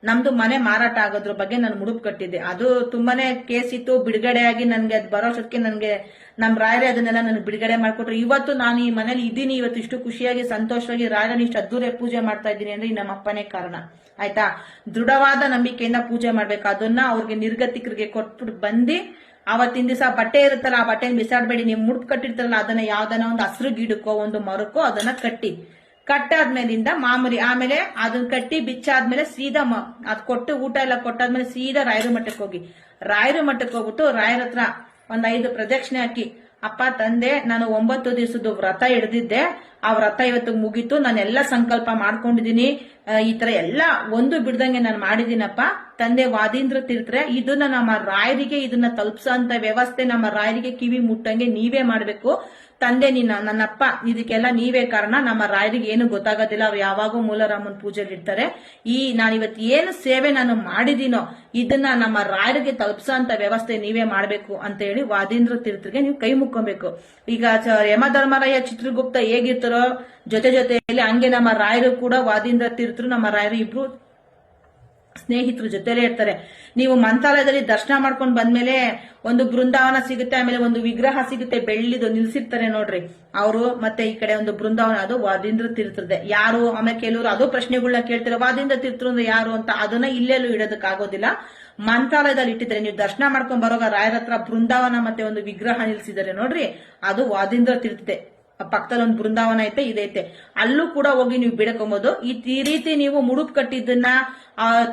Speaker 1: ನಮ್ದು ಮನೆ ಮಾರಾಟ ಆಗೋದ್ರ ಬಗ್ಗೆ ನಾನು ಮುಡುಪ್ ಕಟ್ಟಿದ್ದೆ. ಅದು ತುಂಬಾನೇ ಕೇಸ್ ಇತ್ತು. ಬಿಡುಗಡೆ ಆಗಿ ನನ್ಗೆ ಅದು ಬರೋಷ್ಟಕ್ಕೆ ನನ್ಗೆ ನಮ್ ರಾಯರೇ ಅದನ್ನೆಲ್ಲ ನನ್ಗೆ ಬಿಡುಗಡೆ ಮಾಡ್ಕೊಟ್ರು. ಇವತ್ತು ನಾನು ಈ ಮನೇಲಿ ಇದ್ದೀನಿ, ಇವತ್ತು ಇಷ್ಟು ಖುಷಿಯಾಗಿ ಸಂತೋಷವಾಗಿ ರಾಯರನ್ನ ಇಷ್ಟು ಅದ್ದೂರಿ ಪೂಜೆ ಮಾಡ್ತಾ ಇದ್ದೀನಿ ಅಂದ್ರೆ ಈ ನಮ್ಮ ಅಪ್ಪನೇ ಕಾರಣ, ಆಯ್ತಾ? ದೃಢವಾದ ನಂಬಿಕೆಯಿಂದ ಪೂಜೆ ಮಾಡ್ಬೇಕು. ಅದನ್ನ ಅವ್ರಿಗೆ ನಿರ್ಗತಿಕರಿಗೆ ಕೊಟ್ಬಿಟ್ಟು ಬಂದು ಅವತ್ತಿನ ದಿವಸ ಬಟ್ಟೆ ಇರುತ್ತಲ್ಲ, ಆ ಬಟ್ಟೆನ ಬಿಸಾಡ್ಬೇಡಿ. ನೀವು ಮುಡುಪ್ ಕಟ್ಟಿರ್ತಾರಲ್ಲ ಅದನ್ನ ಯಾವ್ದನ್ನ ಒಂದು ಹಸಿರು ಗಿಡಕ್ಕೋ ಒಂದು ಮರಕ್ಕೋ ಅದನ್ನ ಕಟ್ಟಾದ್ಮೇಲಿಂದ ಮಾಮೂಲಿ. ಆಮೇಲೆ ಅದನ್ನ ಕಟ್ಟಿ ಬಿಚ್ಚಾದ್ಮೇಲೆ ಸೀದಾ ಅದ್ ಕೊಟ್ಟು ಊಟ ಎಲ್ಲ ಕೊಟ್ಟಾದ್ಮೇಲೆ ಸೀದಾ ರಾಯರ ಮಠಕ್ಕೆ ಹೋಗಿ, ರಾಯರ ಮಠಕ್ಕೆ ಹೋಗ್ಬಿಟ್ಟು ರಾಯರ ಹತ್ರ ಒಂದ್ 5 ಪ್ರದಕ್ಷಿಣೆ ಹಾಕಿ, ಅಪ್ಪ ತಂದೆ ನಾನು 9 ದಿವಸದ ವ್ರತ ಹಿಡ್ದಿದ್ದೆ, ಆ ವ್ರತ ಇವತ್ತು ಮುಗೀತು, ನಾನೆಲ್ಲ ಸಂಕಲ್ಪ ಮಾಡ್ಕೊಂಡಿದೀನಿ, ಈ ತರ ಎಲ್ಲ ಒಂದು ಬಿಡ್ದಂಗೆ ನಾನು ಮಾಡಿದೀನಪ್ಪ ತಂದೆ ವಾದೀಂದ್ರ ತೀರ್ಥರೆ. ಇದನ್ನ ನಮ್ಮ ರಾಯರಿಗೆ ಇದನ್ನ ತಲುಪಿಸೋಂತ ವ್ಯವಸ್ಥೆ ನಮ್ಮ ರಾಯರಿಗೆ ಕಿವಿ ಮುಟ್ಟಂಗೆ ನೀವೇ ಮಾಡ್ಬೇಕು ತಂದೆ. ನನ್ನಪ್ಪ ಇದಕ್ಕೆಲ್ಲ ನೀವೇ ಕಾರಣ. ನಮ್ಮ ರಾಯರಿಗೆ ಏನು ಗೊತ್ತಾಗೋದಿಲ್ಲ, ಅವ್ರು ಯಾವಾಗೂ ಮೂಲರಾಮನ್ ಪೂಜೆಲಿ ಇರ್ತಾರೆ. ನಾನಿವತ್ತು ಏನು ಸೇವೆ ನಾನು ಮಾಡಿದೀನೋ ಇದನ್ನ ನಮ್ಮ ರಾಯರಿಗೆ ತಲುಪಿಸೋಂತ ವ್ಯವಸ್ಥೆ ನೀವೇ ಮಾಡ್ಬೇಕು ಅಂತ ಹೇಳಿ ವಾದೀಂದ್ರ ತೀರ್ಥರಿಗೆ ನೀವು ಕೈ ಮುಕ್ಕೊಬೇಕು. ಈಗ ಯಮಧರ್ಮರಾಯ ಚಿತ್ರಗುಪ್ತ ಹೇಗಿರ್ತಾರೋ ಜೊತೆಯಲ್ಲಿ ಹಂಗೆ ನಮ್ಮ ರಾಯರು ಕೂಡ ವಾದೀಂದ್ರ ತೀರ್ಥರು ನಮ್ಮ ರಾಯರು ಇಬ್ರು ಸ್ನೇಹಿತರು ಜೊತೆಲೇ ಇರ್ತಾರೆ. ನೀವು ಮಂತ್ರಾಲಯದಲ್ಲಿ ದರ್ಶನ ಮಾಡ್ಕೊಂಡು ಬಂದ್ಮೇಲೆ ಒಂದು ಬೃಂದಾವನ ಸಿಗುತ್ತೆ, ಆಮೇಲೆ ಒಂದು ವಿಗ್ರಹ ಸಿಗುತ್ತೆ ಬೆಳ್ಳಿದು ನಿಲ್ಸಿರ್ತಾರೆ ನೋಡ್ರಿ ಅವರು. ಮತ್ತೆ ಈ ಕಡೆ ಒಂದು ಬೃಂದಾವನ, ಅದು ವಾದೀಂದ್ರ ತೀರ್ಥರದೆ. ಯಾರು? ಆಮೇಲೆ ಕೆಲವರು ಅದು ಪ್ರಶ್ನೆಗಳನ್ನ ಕೇಳ್ತಾರೆ, ವಾದೀಂದ್ರ ತೀರ್ಥರು ಅಂದ್ರೆ ಯಾರು ಅಂತ. ಅದನ್ನ ಇಲ್ಲೆಲ್ಲೂ ಇಡೋದಕ್ಕಾಗೋದಿಲ್ಲ, ಮಂತ್ರಾಲಯದಲ್ಲಿ ಇಟ್ಟಿದ್ದಾರೆ. ನೀವು ದರ್ಶನ ಮಾಡ್ಕೊಂಡ್ ಬರೋವಾಗ ರಾಯರ ಹತ್ರ ಬೃಂದಾವನ ಮತ್ತೆ ಒಂದು ವಿಗ್ರಹ ನಿಲ್ಸಿದ್ದಾರೆ ನೋಡ್ರಿ, ಅದು ವಾದೀಂದ್ರ ತೀರ್ಥದೆ. ಪಕ್ಕದಲ್ಲಿ ಒಂದು ಬೃಂದಾವನ ಐತೆ, ಇದೈತೆ, ಅಲ್ಲೂ ಕೂಡ ಹೋಗಿ ನೀವು ಬಿಡಕೊಂಬೋದು. ಈ ರೀತಿ ನೀವು ಮುಡುಪ್ ಕಟ್ಟಿದ್ದನ್ನ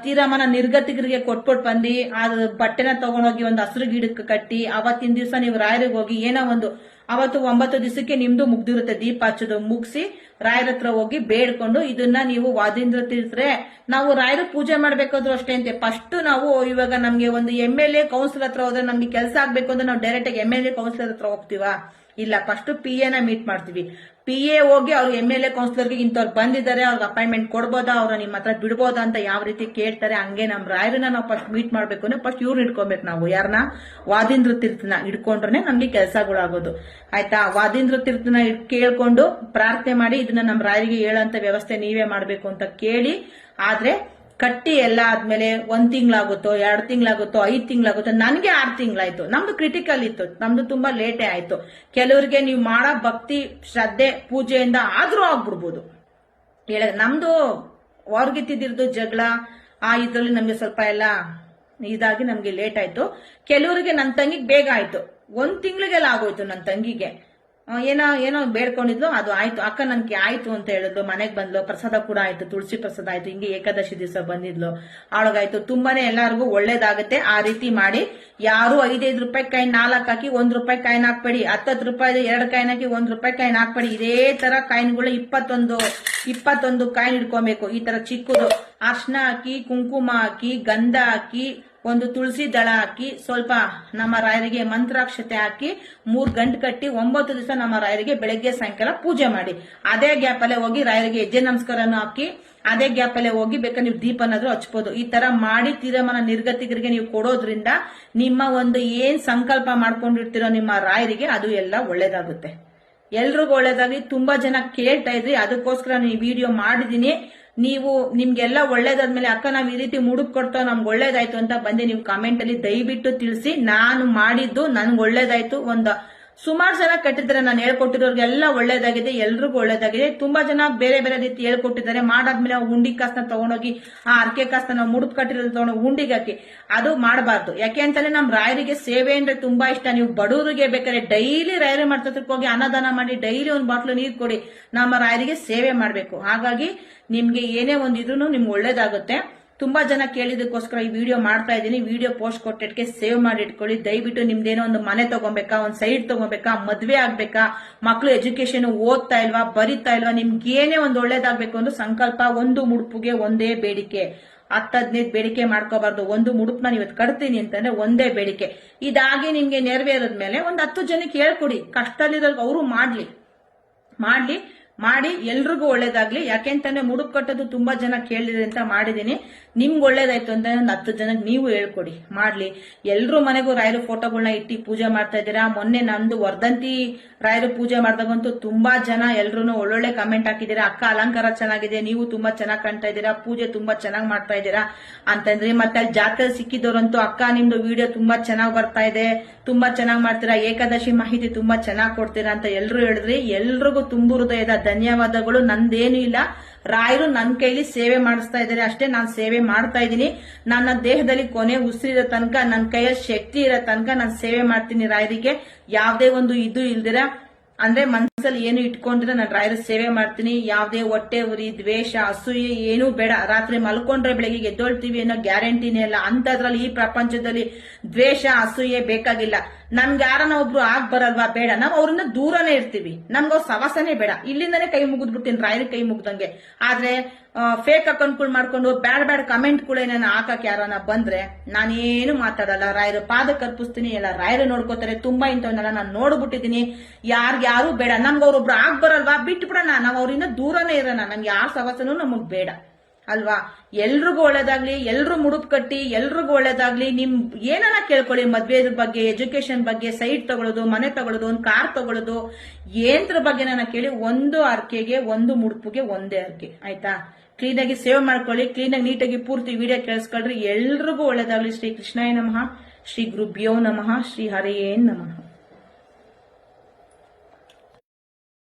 Speaker 1: ತೀರಮನ ನಿರ್ಗತಿಕರಿಗೆ ಕೊಟ್ಬಿಟ್ಟು ಬಂದು ಆ ಬಟ್ಟೆನ ತಗೊಂಡೋಗಿ ಒಂದು ಹಸಿರು ಗಿಡಕ್ಕೆ ಕಟ್ಟಿ ಅವತ್ತಿನ ದಿವಸ ನೀವು ರಾಯರಿಗೆ ಹೋಗಿ ಏನೋ ಒಂದು ಅವತ್ತು 9 ದಿವಸಕ್ಕೆ ನಿಮ್ದು ಮುಗ್ದಿರುತ್ತೆ, ದೀಪ ಹಚ್ಚೋದು ಮುಗಿಸಿ ರಾಯರ ಹತ್ರ ಹೋಗಿ ಬೇಡ್ಕೊಂಡು ಇದನ್ನ ನೀವು ವಾದೀಂದ್ರ ತೀರ್ಥರೆ ನಾವು ರಾಯರ ಪೂಜೆ ಮಾಡ್ಬೇಕಾದ್ರು ಅಷ್ಟೇ ಅಂತೆ. ಫಸ್ಟ್ ನಾವು ಇವಾಗ ನಮ್ಗೆ ಒಂದು MLA ಕೌನ್ಸಿಲರ್ ಹತ್ರ ಹೋದ್ರೆ ನಮ್ಗೆ ಕೆಲಸ ಆಗ್ಬೇಕು ಅಂದ್ರೆ ನಾವು ಡೈರೆಕ್ಟ್ ಆಗಿ MLA ಕೌನ್ಸಿಲರ್ ಹತ್ರ ಹೋಗ್ತೀವಾ? ಇಲ್ಲ, ಫಸ್ಟ್ PA ನ ಮೀಟ್ ಮಾಡ್ತೀವಿ. PA ಹೋಗಿ ಅವ್ರು MLA ಕೌನ್ಸಿಲರ್ಗೆ ಇಂಥವ್ರು ಬಂದಿದ್ದಾರೆ, ಅವ್ರಿಗೆ ಅಪಾಯಿಂಟ್ಮೆಂಟ್ ಕೊಡ್ಬೋದಾ, ಅವ್ರ ನಿಮ್ಮ ಹತ್ರ ಬಿಡ್ಬೋದಾ ಅಂತ ಯಾವ ರೀತಿ ಕೇಳ್ತಾರೆ. ಹಂಗೆ ನಮ್ ರಾಯರನ್ನ ನಾವು ಫಸ್ಟ್ ಮೀಟ್ ಮಾಡ್ಬೇಕು ಅಂದ್ರೆ ಫಸ್ಟ್ ಇವ್ರು ಇಟ್ಕೊಬೇಕು. ನಾವು ಯಾರನ್ನ? ವಾದೀಂದ್ರ ತೀರ್ಥನ ಇಟ್ಕೊಂಡ್ರೆ ನಮ್ಗೆ ಕೆಲಸಗಳಾಗೋದು, ಆಯ್ತಾ? ವಾದೀಂದ್ರ ತೀರ್ಥನ ಕೇಳ್ಕೊಂಡು ಪ್ರಾರ್ಥನೆ ಮಾಡಿ ಇದನ್ನ ನಮ್ ರಾಯರಿಗೆ ಹೇಳೋಂತ ವ್ಯವಸ್ಥೆ ನೀವೇ ಮಾಡ್ಬೇಕು ಅಂತ ಕೇಳಿ. ಆದ್ರೆ ಕಟ್ಟಿ ಎಲ್ಲ ಆದ್ಮೇಲೆ 1 ತಿಂಗಳಾಗುತ್ತೋ 2 ತಿಂಗಳಾಗುತ್ತೋ 5 ತಿಂಗಳಾಗುತ್ತೋ, ನನ್ಗೆ 6 ತಿಂಗಳಾಯ್ತು. ನಮ್ದು ಕ್ರಿಟಿಕಲ್ ಇತ್ತು, ನಮ್ದು ತುಂಬಾ ಲೇಟೇ ಆಯ್ತು. ಕೆಲವರಿಗೆ ನೀವು ಮಾಡೋ ಭಕ್ತಿ ಶ್ರದ್ಧೆ ಪೂಜೆಯಿಂದ ಆದ್ರೂ ಆಗ್ಬಿಡ್ಬೋದು. ನಮ್ದು ಹೊರಗಿತ್ತಿದ್ದು ಜಗಳ ಇದ್ರಲ್ಲಿ ನಮ್ಗೆ ಸ್ವಲ್ಪ ಎಲ್ಲ ಇದಾಗಿ ನಮ್ಗೆ ಲೇಟ್ ಆಯ್ತು. ಕೆಲವರಿಗೆ ನನ್ನ ತಂಗಿಗೆ ಬೇಗ ಆಯ್ತು, 1 ತಿಂಗಳಿಗೆಲ್ಲ ಆಗೋಯ್ತು. ನನ್ನ ತಂಗಿಗೆ ಏನೋ ಬೇಡ್ಕೊಂಡಿದ್ಲು, ಅದು ಆಯ್ತು. ಅಕ್ಕ ನನ್ಗೆ ಆಯ್ತು ಅಂತ ಹೇಳಿದ್ಲು, ಮನೆಗ್ ಬಂದ್ಲು, ಪ್ರಸಾದ ಕೂಡ ಆಯ್ತು, ತುಳಸಿ ಪ್ರಸಾದ ಆಯ್ತು. ಹಿಂಗೆ ಏಕಾದಶಿ ದಿವಸ ಬಂದಿದ್ಲು, ಅವಳಗಾಯ್ತು. ತುಂಬಾನೇ ಎಲ್ಲಾರ್ಗು ಒಳ್ಳೇದಾಗುತ್ತೆ. ಆ ರೀತಿ ಮಾಡಿ ಯಾರು 5 ರೂಪಾಯಿ ಕಾಯಿನ್ 4 ಹಾಕಿ 1 ರೂಪಾಯಿ ಕಾಯಿನ್ ಹಾಕ್ಬೇಡಿ, 10 ರೂಪಾಯಿ 2 ಕಾಯಿನ್ ಹಾಕಿ 1 ರೂಪಾಯಿ ಕಾಯಿನ್ ಹಾಕ್ಬೇಡಿ. ಇದೇ ತರ ಕಾಯಿನ್ಗಳು 21 ಕಾಯಿನ್ ಇಟ್ಕೊಬೇಕು. ಈ ತರ ಚಿಕ್ಕದು ಅರ್ಶನ ಹಾಕಿ, ಕುಂಕುಮ ಹಾಕಿ, ಗಂಧ ಹಾಕಿ, ಒಂದು ತುಳಸಿ ದಳ ಹಾಕಿ ಸ್ವಲ್ಪ ನಮ್ಮ ರಾಯರಿಗೆ ಮಂತ್ರಾಕ್ಷತೆ ಹಾಕಿ 3 ಗಂಟೆ ಕಟ್ಟಿ 9 ದಿವಸ ನಮ್ಮ ರಾಯರಿಗೆ ಬೆಳಗ್ಗೆ ಸಾಯಂಕಾಲ ಪೂಜೆ ಮಾಡಿ. ಅದೇ ಗ್ಯಾಪ್ ಅಲ್ಲೇ ಹೋಗಿ ರಾಯರಿಗೆ ಹೆಜ್ಜೆ ನಮಸ್ಕಾರನು ಹಾಕಿ ಅದೇ ಗ್ಯಾಪ್ ಅಲ್ಲೇ ಹೋಗಿ ಬೇಕಾದ್ರೆ ನೀವು ದೀಪನಾದ್ರೂ ಹಚ್ಬೋದು. ಈ ತರ ಮಾಡಿ ತೀರ್ಮಾನ ನಿರ್ಗತಿಕರಿಗೆ ನೀವು ಕೊಡೋದ್ರಿಂದ ನಿಮ್ಮ ಒಂದು ಏನ್ ಸಂಕಲ್ಪ ಮಾಡ್ಕೊಂಡಿರ್ತೀರೋ ನಿಮ್ಮ ರಾಯರಿಗೆ ಅದು ಎಲ್ಲ ಒಳ್ಳೇದಾಗುತ್ತೆ. ಎಲ್ರಿಗೂ ಒಳ್ಳೇದಾಗಿ. ತುಂಬಾ ಜನ ಕೇಳ್ತಾ ಇದ್ರಿ, ಅದಕ್ಕೋಸ್ಕರ ನೀವು ವಿಡಿಯೋ ಮಾಡಿದೀನಿ. ನೀವು ನಿಮ್ಗೆಲ್ಲ ಒಳ್ಳೇದಾದ್ಮೇಲೆ ಅಕ್ಕ ನಾವ್ ಈ ರೀತಿ ಮುಡುಪ್ ಕೊಡ್ತಾವ್ ನಮ್ಗೆ ಒಳ್ಳೇದಾಯ್ತು ಅಂತ ಬಂದು ನೀವು ಕಾಮೆಂಟ್ ಅಲ್ಲಿ ದಯವಿಟ್ಟು ತಿಳಿಸಿ. ನಾನು ಮಾಡಿದ್ದು ನನ್ಗೆ ಒಳ್ಳೇದಾಯ್ತು. ಸುಮಾರು ಜನ ಕಟ್ಟಿದ್ರೆ ನಾನು ಹೇಳ್ಕೊಟ್ಟಿರೋರ್ಗೆಲ್ಲ ಒಳ್ಳೇದಾಗಿದೆ, ಎಲ್ರಿಗೂ ಒಳ್ಳೇದಾಗಿದೆ. ತುಂಬಾ ಜನ ಬೇರೆ ಬೇರೆ ರೀತಿ ಹೇಳ್ಕೊಟ್ಟಿದ್ದಾರೆ. ಮಾಡಾದ್ಮೇಲೆ ಹುಂಡಿ ಕಾಸನ್ನ ತಗೊಂಡೋಗಿ ಆ ಅರ್ಕೆ ಕಾಸನ್ನ ನಾವು ಮುಡುಪ್ ಕಟ್ಟಿರೋದು ತಗೊಂಡೋಗಿ ಹುಂಡಿಗೆ ಹಾಕಿ ಅದು ಮಾಡಬಾರ್ದು. ಯಾಕೆ ಅಂತಂದ್ರೆ ನಮ್ ರಾಯರಿಗೆ ಸೇವೆ ಅಂದ್ರೆ ತುಂಬಾ ಇಷ್ಟ. ನೀವು ಬಡವರಿಗೆ ಬೇಕಾದ್ರೆ ಡೈಲಿ ರಾಯರ ಮಾಡ್ತದಕ್ಕೆ ಹೋಗಿ ಅನ್ನದಾನ ಮಾಡಿ ಡೈಲಿ ಒಂದು ಬಾಟ್ಲು ನೀರು ಕೊಡಿ. ನಮ್ಮ ರಾಯರಿಗೆ ಸೇವೆ ಮಾಡ್ಬೇಕು. ಹಾಗಾಗಿ ನಿಮ್ಗೆ ಏನೇ ಒಂದಿದ್ರು ನಿಮ್ಗೆ ಒಳ್ಳೇದಾಗುತ್ತೆ. ತುಂಬಾ ಜನ ಕೇಳಿದಕ್ಕೋಸ್ಕರ ಈ ವಿಡಿಯೋ ಮಾಡ್ತಾ ಇದ್ದೀನಿ. ವಿಡಿಯೋ ಪೋಸ್ಟ್ ಕೊಟ್ಟಿಟ್ಕೆ ಸೇವ್ ಮಾಡಿ ಇಟ್ಕೊಳ್ಳಿ. ದಯವಿಟ್ಟು ನಿಮ್ದೇನೋ ಒಂದು ಮನೆ ತಗೋಬೇಕಾ, ಒಂದು ಸೈಡ್ ತಗೋಬೇಕಾ, ಮದ್ವೆ ಆಗ್ಬೇಕಾ, ಮಕ್ಳು ಎಜುಕೇಶನ್ ಓದ್ತಾ ಇಲ್ವಾ, ಬರಿತಾ ಇಲ್ವಾ, ನಿಮ್ಗೆ ಏನೇ ಒಂದು ಒಳ್ಳೇದಾಗ್ಬೇಕು ಅಂದ್ರೆ ಸಂಕಲ್ಪ. ಒಂದು ಮುಡುಪಿಗೆ ಒಂದೇ ಬೇಡಿಕೆ, 10-15 ಬೇಡಿಕೆ ಮಾಡ್ಕೋಬಾರ್ದು. ಒಂದು ಮುಡುಪ್ನ ನೀವು ಕಟ್ತೀನಿ ಅಂತಂದ್ರೆ ಒಂದೇ ಬೇಡಿಕೆ. ಇದಾಗಿ ನಿಮ್ಗೆ ನೆರವೇರಿದ್ಮೇಲೆ ಒಂದು 10 ಜನಕ್ಕೆ ಹೇಳ್ಕೊಡಿ. ಕಷ್ಟದಲ್ಲಿರೋರ್ಗೆ ಅವರು ಮಾಡಿ ಎಲ್ರಿಗೂ ಒಳ್ಳೇದಾಗ್ಲಿ. ಯಾಕೆಂತಂದ್ರೆ ಮುಡುಪ್ ಕಟ್ಟೋದು ತುಂಬಾ ಜನ ಕೇಳಿದ್ರೆ ಅಂತ ಮಾಡಿದೀನಿ. ನಿಮ್ಗೆ ಒಳ್ಳೇದಾಯ್ತು ಅಂತ ಒಂದು 10 ಜನಕ್ಕೆ ನೀವು ಹೇಳ್ಕೊಡಿ, ಮಾಡ್ಲಿ. ಎಲ್ರು ಮನೆಗೂ ರಾಯರು ಫೋಟೋಗಳನ್ನ ಇಟ್ಟು ಪೂಜೆ ಮಾಡ್ತಾ ಇದ್ದೀರಾ. ಮೊನ್ನೆ ನಂದು ವರ್ಧಂತಿ ರಾಯರು ಪೂಜೆ ಮಾಡಿದಾಗಂತೂ ತುಂಬಾ ಜನ ಎಲ್ರು ಒಳ್ಳೊಳ್ಳೆ ಕಮೆಂಟ್ ಹಾಕಿದ್ದೀರಾ. ಅಕ್ಕ ಅಲಂಕಾರ ಚೆನ್ನಾಗಿದೆ, ನೀವು ತುಂಬಾ ಚೆನ್ನಾಗಿ ಕಾಣ್ತಾ ಇದ್ದೀರಾ, ಪೂಜೆ ತುಂಬಾ ಚೆನ್ನಾಗಿ ಮಾಡ್ತಾ ಇದ್ದೀರಾ ಅಂತಂದ್ರೆ. ಮತ್ತೆ ಅಲ್ಲಿ ಜಾತ್ರೆ ಸಿಕ್ಕಿದವರಂತೂ ಅಕ್ಕ ನಿಮ್ದು ವಿಡಿಯೋ ತುಂಬಾ ಚೆನ್ನಾಗಿ ಬರ್ತಾ ಇದೆ, ತುಂಬಾ ಚೆನ್ನಾಗಿ ಮಾಡ್ತೀರಾ, ಏಕಾದಶಿ ಮಾಹಿತಿ ತುಂಬಾ ಚೆನ್ನಾಗಿ ಕೊಡ್ತೀರಾ ಅಂತ ಎಲ್ರು ಹೇಳಿದ್ರಿ. ಎಲ್ರಿಗೂ ತುಂಬು ಹೃದಯದ ಧನ್ಯವಾದಗಳು. ನಂದೇನು ಇಲ್ಲ, ರಾಯರು ನನ್ನ ಕೈಲಿ ಸೇವೆ ಮಾಡಿಸ್ತಾ ಇದ್ದಾರೆ ಅಷ್ಟೇ. ನಾನು ಸೇವೆ ಮಾಡ್ತಾ ಇದ್ದೀನಿ. ನನ್ನ ದೇಹದಲ್ಲಿ ಕೊನೆ ಉಸಿರಿರೋ ತನಕ, ನನ್ನ ಕೈಯಲ್ಲಿ ಶಕ್ತಿ ಇರೋ ತನಕ ನಾನು ಸೇವೆ ಮಾಡ್ತೀನಿ ರಾಯರಿಗೆ. ಯಾವುದೇ ಒಂದು ಇದು ಇಲ್ದಿರ ಅಂದ್ರೆ ಮನಸ್ಸಲ್ಲಿ ಏನು ಇಟ್ಕೊಂಡಿದ್ರೆ ನಾನು ರಾಯರ ಸೇವೆ ಮಾಡ್ತೀನಿ. ಯಾವುದೇ ಹೊಟ್ಟೆ ಉರಿ, ದ್ವೇಷ, ಅಸೂಯೆ ಏನೂ ಬೇಡ. ರಾತ್ರಿ ಮಲ್ಕೊಂಡ್ರೆ ಬೆಳಗ್ಗೆ ಎದ್ದೊಳ್ತೀವಿ ಅನ್ನೋ ಗ್ಯಾರಂಟಿನೇ ಇಲ್ಲ. ಅಂತದ್ರಲ್ಲಿ ಈ ಪ್ರಪಂಚದಲ್ಲಿ ದ್ವೇಷ, ಅಸೂಯೆ ಬೇಕಾಗಿಲ್ಲ. ನಮ್ಗೆ ಯಾರನ್ನ ಒಬ್ರು ಆಗ್ ಬರಲ್ವಾ, ಬೇಡ. ನಾವು ಅವ್ರಿಂದ ದೂರನೇ ಇರ್ತೀವಿ. ನಮ್ಗೆ ಅವ್ರ ಸವಾಸನೆ ಬೇಡ. ಇಲ್ಲಿಂದಾನೇ ಕೈ ಮುಗಿದ್ಬಿಡ್ತೀನಿ ರಾಯರ ಕೈ ಮುಗ್ದಂಗೆ. ಆದ್ರೆ ಫೇಕ್ ಅಕೌಂಟ್ಗಳು ಮಾಡ್ಕೊಂಡು ಬ್ಯಾಡ್ ಕಮೆಂಟ್ಗಳೇನ ಹಾಕಕ್ ಯಾರನ್ನ ಬಂದ್ರೆ ನಾನೇನು ಮಾತಾಡಲ್ಲ. ರಾಯರ ಪಾದಕ್ಕೆ ಅರ್ಪಿಸ್ತೀನಿ. ಎಲ್ಲ ರಾಯರು ನೋಡ್ಕೋತಾರೆ. ತುಂಬಾ ಇಂಥವನ್ನೆಲ್ಲ ನಾನು ನೋಡ್ಬಿಟ್ಟಿದೀನಿ. ಯಾರು ಬೇಡ. ನಮ್ಗೆ ಅವ್ರೊಬ್ರು ಆಗ್ ಬರಲ್ವಾ, ಬಿಟ್ಟು ಬಿಡೋಣ. ನಾವ್ ಅವ್ರಿಂದ ದೂರನೇ ಇರೋಣ. ನಮ್ಗೆ ಯಾವ ಸವಾಸನೂ ನಮಗ್ ಬೇಡ ಅಲ್ವಾ. ಎಲ್ರಿಗೂ ಒಳ್ಳೇದಾಗ್ಲಿ. ಎಲ್ರು ಮುಡುಪ್ ಕಟ್ಟಿ ಎಲ್ರಿಗೂ ಒಳ್ಳೇದಾಗ್ಲಿ. ನಿಮ್ ಏನನ್ನ ಕೇಳ್ಕೊಳ್ಳಿ, ಮದ್ವೆ ಬಗ್ಗೆ, ಎಜುಕೇಶನ್ ಬಗ್ಗೆ, ಸೈಟ್ ತಗೊಳ್ಳೋದು, ಮನೆ ತಗೊಳ್ಳೋದು, ಒಂದು ಕಾರ್ ತಗೊಳ್ಳೋದು, ಏನ್ರ ಬಗ್ಗೆ ನನ್ನ ಕೇಳಿ. ಒಂದು ಅರ್ಕೆಗೆ, ಒಂದು ಮುಡುಪಿಗೆ ಒಂದೇ ಅರ್ಕೆ, ಆಯ್ತಾ. ಕ್ಲೀನಾಗಿ ಸೇವ್ ಮಾಡ್ಕೊಳ್ಳಿ. ಕ್ಲೀನಾಗಿ ನೀಟಾಗಿ ಪೂರ್ತಿ ವಿಡಿಯೋ ಕೇಳಿಸ್ಕೊಳ್ರಿ. ಎಲ್ರಿಗೂ ಒಳ್ಳೇದಾಗ್ಲಿ. ಶ್ರೀ ಕೃಷ್ಣಾಯ ನಮಃ, ಶ್ರೀ ಗುರುಭ್ಯೋ ನಮಃ, ಶ್ರೀ ಹರಿಯೇ ನಮಃ.